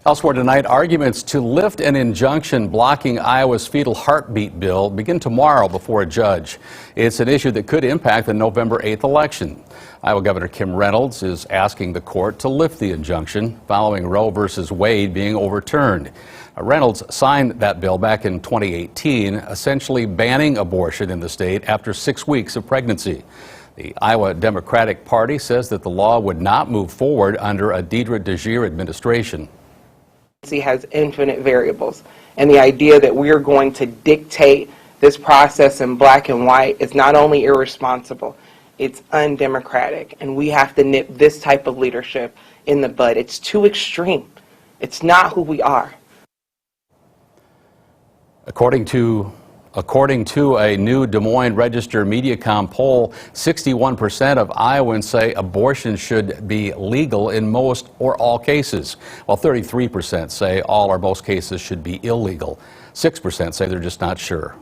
Elsewhere tonight, arguments to lift an injunction blocking Iowa's fetal heartbeat bill begin tomorrow before a judge. It's an issue that could impact the November 8th election. Iowa Governor Kim Reynolds is asking the court to lift the injunction following Roe v. Wade being overturned. Reynolds signed that bill back in 2018, essentially banning abortion in the state after 6 weeks of pregnancy. The Iowa Democratic Party says that the law would not move forward under a Deidre DeGere administration. Has infinite variables, and the idea that we are going to dictate this process in black and white is not only irresponsible, it's undemocratic, and we have to nip this type of leadership in the bud. It's too extreme. It's not who we are. According to a new Des Moines Register Mediacom poll, 61% of Iowans say abortion should be legal in most or all cases, while 33% say all or most cases should be illegal. 6% say they're just not sure.